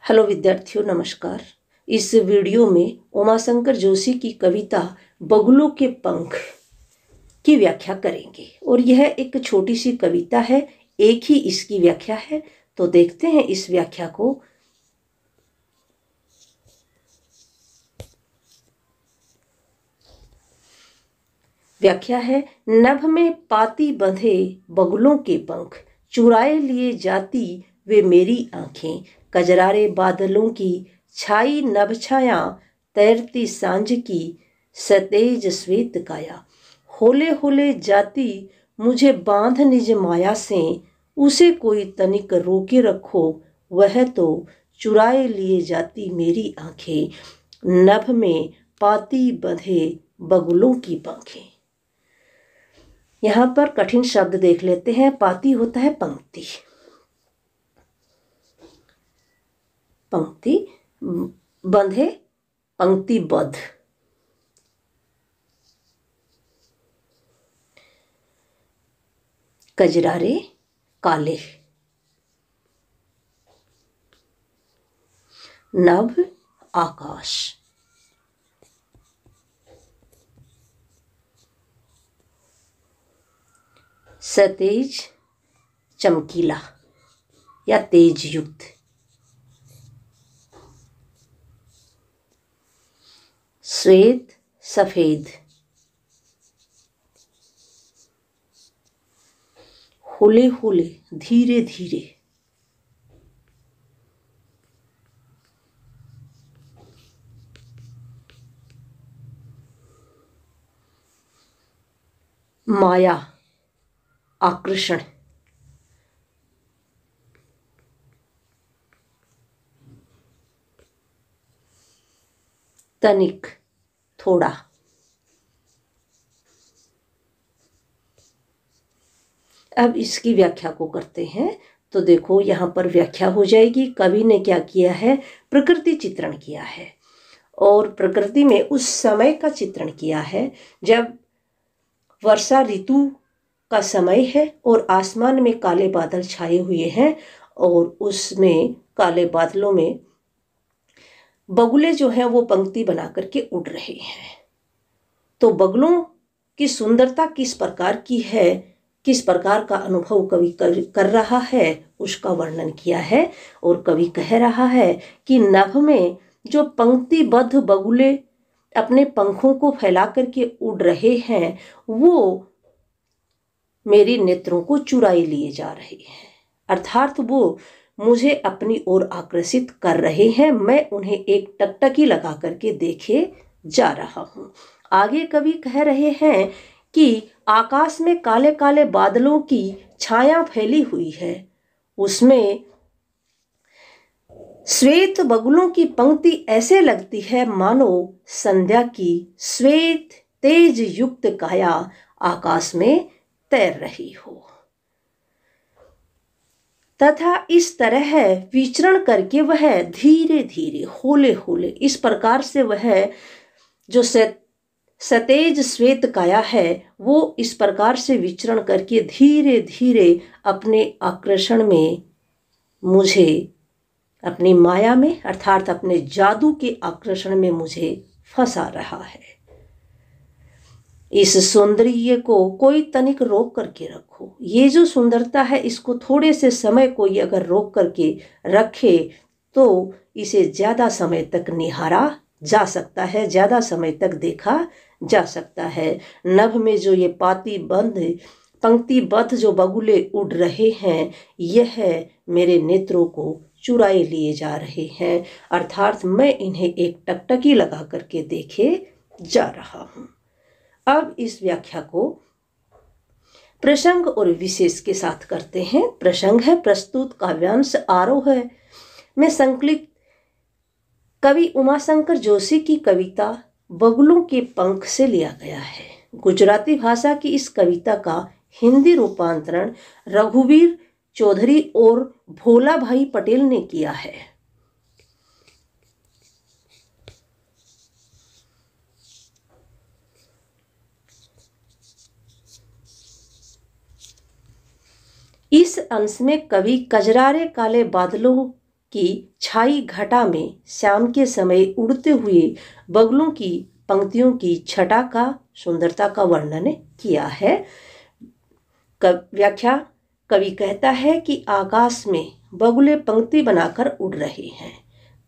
Hello विद्यार्थियों, नमस्कार। इस वीडियो में उमाशंकर जोशी की कविता बगुलों के पंख की व्याख्या करेंगे और यह एक छोटी सी कविता है, एक ही इसकी व्याख्या है। तो देखते हैं इस व्याख्या को। व्याख्या है, नभ में पाती बंधे बगुलों के पंख, चुराए लिए जाती वे मेरी आंखें, कजरारे बादलों की छाई नभ छाया, तैरती सांझ की सतेज श्वेत काया, होले होले जाती मुझे बांध निज माया से, उसे कोई तनिक रोके रखो, वह तो चुराए लिए जाती मेरी आंखें, नभ में पाती बंधे बगुलों की पंखें। यहाँ पर कठिन शब्द देख लेते हैं। पाती होता है पंक्ति, पंक्ति बंधे पंक्तिबद्ध, कजरारे काले, नभ आकाश, सतेज चमकीला या तेज युक्त, श्वेत सफेद, होले होले धीरे धीरे, माया आकर्षण, तनिक थोड़ा, अब इसकी व्याख्या को करते हैं। तो देखो यहाँ पर व्याख्या हो जाएगी। कवि ने क्या किया है, प्रकृति चित्रण किया है और प्रकृति में उस समय का चित्रण किया है जब वर्षा ऋतु का समय है और आसमान में काले बादल छाए हुए हैं और उसमें काले बादलों में बगुले जो हैं वो पंक्ति बना करके उड़ रहे हैं। तो बगुलों की सुंदरता किस प्रकार की है, किस प्रकार का अनुभव कवि कर रहा है, उसका वर्णन किया है। और कवि कह रहा है कि नभ में जो पंक्तिबद्ध बगुले अपने पंखों को फैला करके उड़ रहे हैं वो मेरी नेत्रों को चुराए लिए जा रहे हैं, अर्थात वो मुझे अपनी ओर आकर्षित कर रहे हैं। मैं उन्हें एक टकटकी लगा करके देखे जा रहा हूँ। आगे कवि कह रहे हैं कि आकाश में काले काले बादलों की छाया फैली हुई है, उसमें श्वेत बगुलों की पंक्ति ऐसे लगती है मानो संध्या की श्वेत तेज युक्त काया आकाश में तैर रही हो, तथा इस तरह विचरण करके वह धीरे धीरे होले होले, इस प्रकार से वह जो सतेज श्वेत काया है वो इस प्रकार से विचरण करके धीरे धीरे अपने आकर्षण में मुझे, अपनी माया में अर्थात अपने जादू के आकर्षण में मुझे फंसा रहा है। इस सौंदर्य को कोई तनिक रोक करके रखो। ये जो सुंदरता है इसको थोड़े से समय कोई अगर रोक करके रखे तो इसे ज़्यादा समय तक निहारा जा सकता है, ज़्यादा समय तक देखा जा सकता है। नभ में जो ये पंक्तिबद्ध जो बगुले उड़ रहे हैं यह मेरे नेत्रों को चुराए लिए जा रहे हैं, अर्थात मैं इन्हें एक टकटकी लगा करके देखे जा रहा हूँ। अब इस व्याख्या को प्रसंग और विशेष के साथ करते हैं। प्रसंग है प्रस्तुत काव्यांश आरोह में संकलित कवि उमाशंकर जोशी की कविता बगुलों के पंख से लिया गया है। गुजराती भाषा की इस कविता का हिंदी रूपांतरण रघुवीर चौधरी और भोला भाई पटेल ने किया है। इस अंश में कवि कजरारे काले बादलों की छाई घटा में शाम के समय उड़ते हुए बगुलों की पंक्तियों की छटा का सुंदरता का वर्णन किया है। व्याख्या। कवि कहता है कि आकाश में बगुले पंक्ति बनाकर उड़ रहे हैं।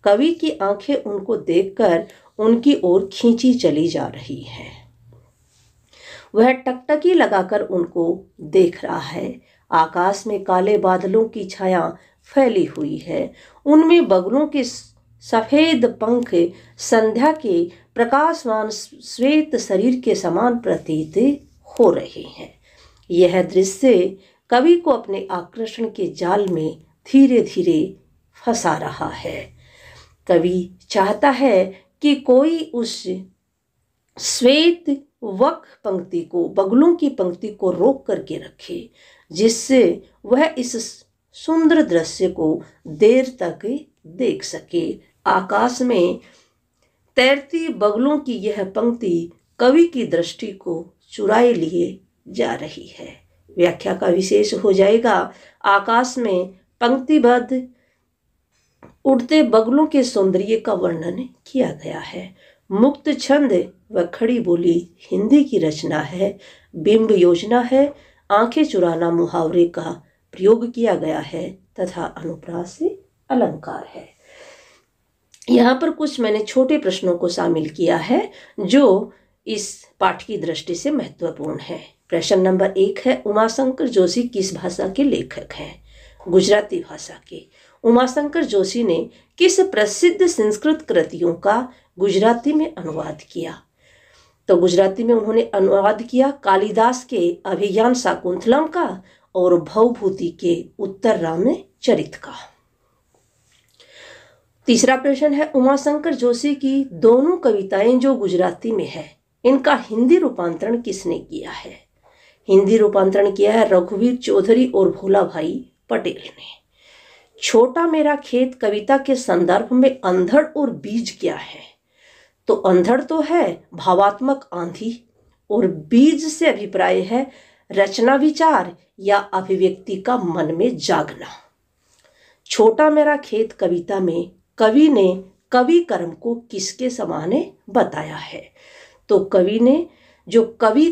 कवि की आंखें उनको देखकर उनकी ओर खींची चली जा रही हैं। वह टकटकी लगाकर उनको देख रहा है। आकाश में काले बादलों की छाया फैली हुई है। उनमें बगुलों के सफेद पंख संध्या के प्रकाशवान श्वेत शरीर के समान प्रतीत हो रहे हैं। यह दृश्य कवि को अपने आकर्षण के जाल में धीरे धीरे फंसा रहा है। कवि चाहता है कि कोई उस श्वेत वक पंक्ति को, बगुलों की पंक्ति को रोक करके रखे, जिससे वह इस सुंदर दृश्य को देर तक देख सके। आकाश में तैरती बगुलों की यह पंक्ति कवि की दृष्टि को चुराए लिए जा रही है। व्याख्या का विशेष हो जाएगा। आकाश में पंक्तिबद्ध उड़ते बगुलों के सौंदर्य का वर्णन किया गया है। मुक्त छंद व खड़ी बोली हिंदी की रचना है। बिंब योजना है। आंखें चुराना मुहावरे का प्रयोग किया गया है तथा अनुप्रास अलंकार है। यहाँ पर कुछ मैंने छोटे प्रश्नों को शामिल किया है जो इस पाठ की दृष्टि से महत्वपूर्ण है। प्रश्न नंबर 1 है, उमाशंकर जोशी किस भाषा के लेखक हैं? गुजराती भाषा के। उमाशंकर जोशी ने किस प्रसिद्ध संस्कृत कृतियों का गुजराती में अनुवाद किया? तो गुजराती में उन्होंने अनुवाद किया कालिदास के अभिज्ञान शाकुंतलम का और भवभूति के उत्तर रामचरित का। तीसरा प्रश्न है, उमाशंकर जोशी की दोनों कविताएं जो गुजराती में है, इनका हिंदी रूपांतरण किसने किया है? हिंदी रूपांतरण किया है रघुवीर चौधरी और भोला भाई पटेल ने। छोटा मेरा खेत कविता के संदर्भ में अंधड़ और बीज क्या है? तो अंधड़ तो है भावात्मक आंधी और बीज से अभिप्राय है रचना विचार या अभिव्यक्ति का मन में जागना। छोटा मेरा खेत कविता में कवि ने कवि कर्म को किसके समान बताया है? तो कवि ने जो कवि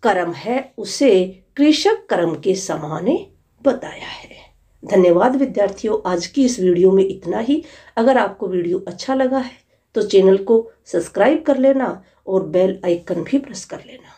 कर्म है उसे कृषक कर्म के समान बताया है। धन्यवाद विद्यार्थियों, आज की इस वीडियो में इतना ही। अगर आपको वीडियो अच्छा लगा है तो चैनल को सब्सक्राइब कर लेना और बेल आइकन भी प्रेस कर लेना।